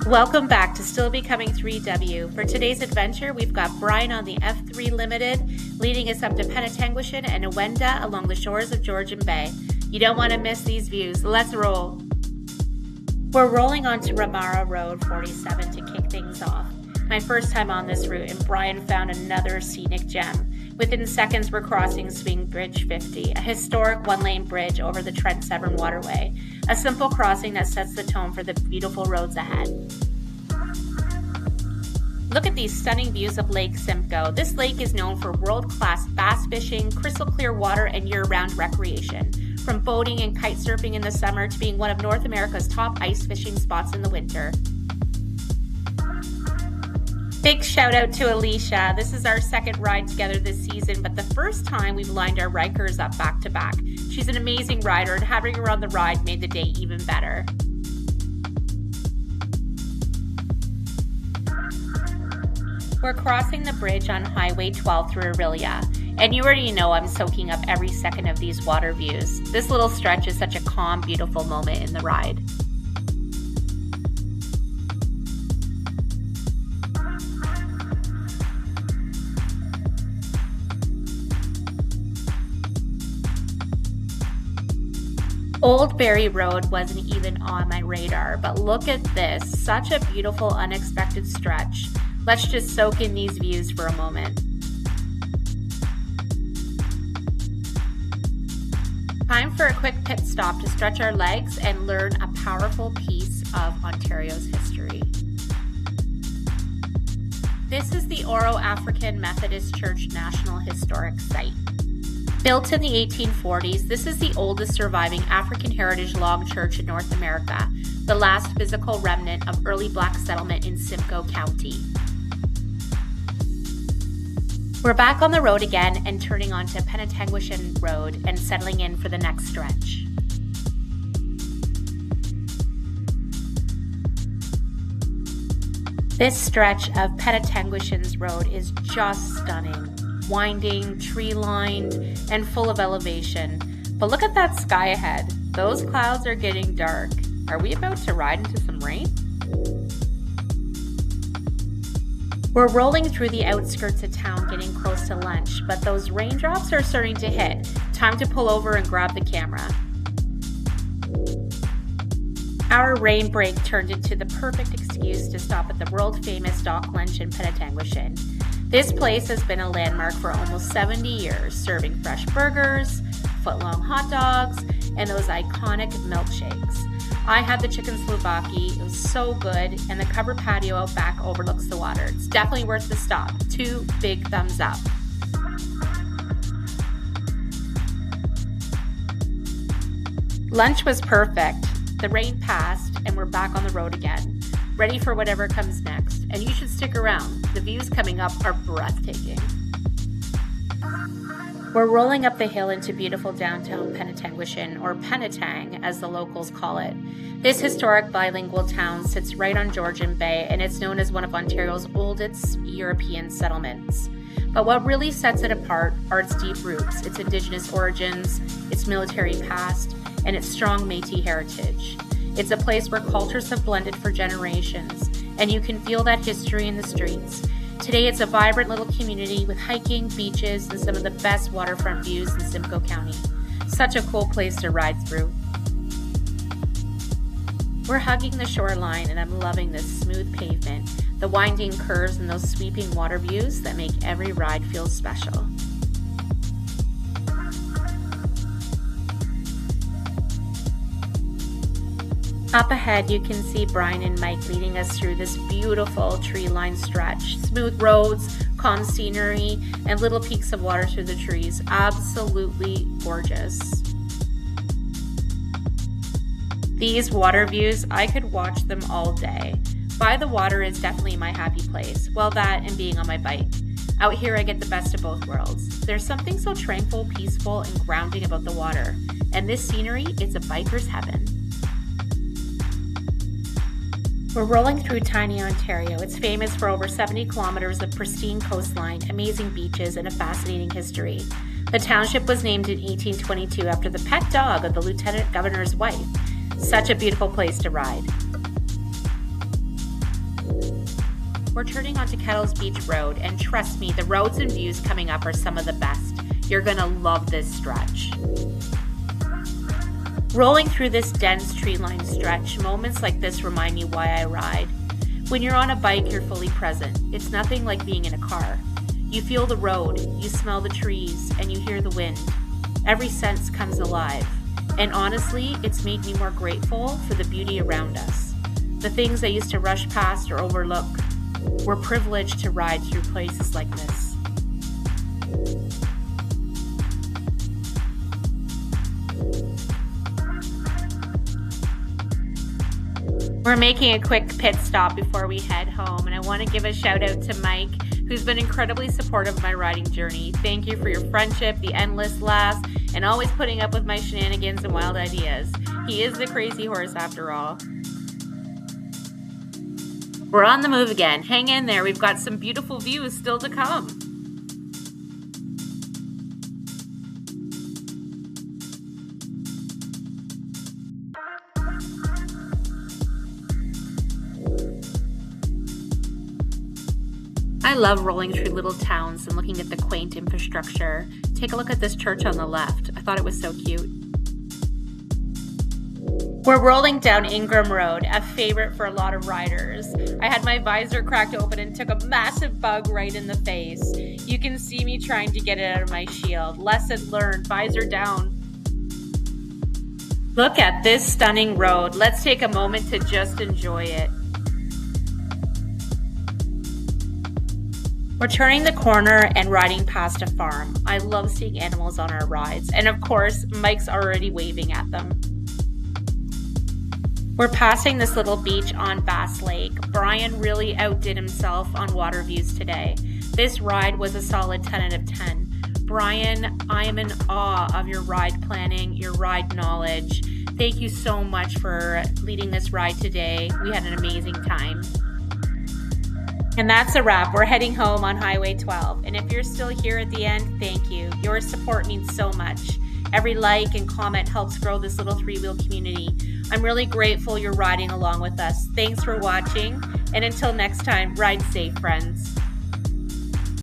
Welcome back to Still Becoming 3W. For today's adventure, we've got Brian on the F3 Limited, leading us up to Penetanguishene and Awenda along the shores of Georgian Bay. You don't want to miss these views. Let's roll. We're rolling onto Ramara Road 47 to kick things off. My first time on this route, and Brian found another scenic gem. Within seconds, we're crossing Swing Bridge 50, a historic one-lane bridge over the Trent Severn Waterway, a simple crossing that sets the tone for the beautiful roads ahead. Look at these stunning views of Lake Simcoe. This lake is known for world-class bass fishing, crystal clear water, and year-round recreation. From boating and kite surfing in the summer to being one of North America's top ice fishing spots in the winter. Big shout out to Alicia. This is our second ride together this season, but the first time we've lined our rikers up back to back. She's an amazing rider, and having her on the ride made the day even better. We're crossing the bridge on Highway 12 through Aurelia, and you already know I'm soaking up every second of these water views. This little stretch is such a calm, beautiful moment in the ride. Old Barry Road wasn't even on my radar, but look at this, such a beautiful, unexpected stretch. Let's just soak in these views for a moment. Time for a quick pit stop to stretch our legs and learn a powerful piece of Ontario's history. This is the Oro African Methodist Church National Historic Site. Built in the 1840s, this is the oldest surviving African heritage log church in North America, the last physical remnant of early Black settlement in Simcoe County. We're back on the road again and turning onto Penetanguishene Road and settling in for the next stretch. This stretch of Penetanguishene's road is just stunning. Winding, tree-lined, and full of elevation. But look at that sky ahead. Those clouds are getting dark. Are we about to ride into some rain? We're rolling through the outskirts of town getting close to lunch, but those raindrops are starting to hit. Time to pull over and grab the camera. Our rain break turned into the perfect excuse to stop at the world-famous Dock Lunch in Penetanguishene. This place has been a landmark for almost 70 years, serving fresh burgers, foot-long hot dogs, and those iconic milkshakes. I had the chicken Slovakia, it was so good, and the covered patio out back overlooks the water. It's definitely worth the stop. 2 big thumbs up. Lunch was perfect. The rain passed, and we're back on the road again, ready for whatever comes next. And you should stick around. The views coming up are breathtaking. We're rolling up the hill into beautiful downtown Penetanguishene, or Penetang as the locals call it. This historic bilingual town sits right on Georgian Bay, and it's known as one of Ontario's oldest European settlements. But what really sets it apart are its deep roots, its Indigenous origins, its military past, and its strong Métis heritage. It's a place where cultures have blended for generations, and you can feel that history in the streets. Today, it's a vibrant little community with hiking, beaches, and some of the best waterfront views in Simcoe County. Such a cool place to ride through. We're hugging the shoreline, and I'm loving this smooth pavement, the winding curves, and those sweeping water views that make every ride feel special. Up ahead, you can see Brian and Mike leading us through this beautiful tree-lined stretch. Smooth roads, calm scenery, and little peaks of water through the trees. Absolutely gorgeous. These water views, I could watch them all day. By the water is definitely my happy place. Well, that and being on my bike. Out here, I get the best of both worlds. There's something so tranquil, peaceful, and grounding about the water. And this scenery, it's a biker's heaven. We're rolling through tiny Ontario. It's famous for over 70 kilometers of pristine coastline, amazing beaches, and a fascinating history. The township was named in 1822 after the pet dog of the lieutenant governor's wife. Such a beautiful place to ride. We're turning onto Kettles Beach Road, and trust me, the roads and views coming up are some of the best. You're gonna love this stretch. Rolling through this dense tree-lined stretch, moments like this remind me why I ride. When you're on a bike, you're fully present. It's nothing like being in a car. You feel the road, you smell the trees, and you hear the wind. Every sense comes alive. And honestly, it's made me more grateful for the beauty around us. The things I used to rush past or overlook. We're privileged to ride through places like this. We're making a quick pit stop before we head home, and I want to give a shout out to Mike, who's been incredibly supportive of my riding journey. Thank you for your friendship, the endless laughs, and always putting up with my shenanigans and wild ideas. He is the crazy horse after all. We're on the move again. Hang in there, we've got some beautiful views still to come. I love rolling through little towns and looking at the quaint infrastructure. Take a look at this church on the left. I thought it was so cute. We're rolling down Ingram Road, a favorite for a lot of riders. I had my visor cracked open and took a massive bug right in the face. You can see me trying to get it out of my shield. Lesson learned, visor down. Look at this stunning road. Let's take a moment to just enjoy it. We're turning the corner and riding past a farm. I love seeing animals on our rides. And of course, Mike's already waving at them. We're passing this little beach on Bass Lake. Brian really outdid himself on water views today. This ride was a solid 10 out of 10. Brian, I am in awe of your ride planning, your ride knowledge. Thank you so much for leading this ride today. We had an amazing time. And that's a wrap. We're heading home on Highway 12. And if you're still here at the end, thank you. Your support means so much. Every like and comment helps grow this little three-wheel community. I'm really grateful you're riding along with us. Thanks for watching. And until next time, ride safe, friends.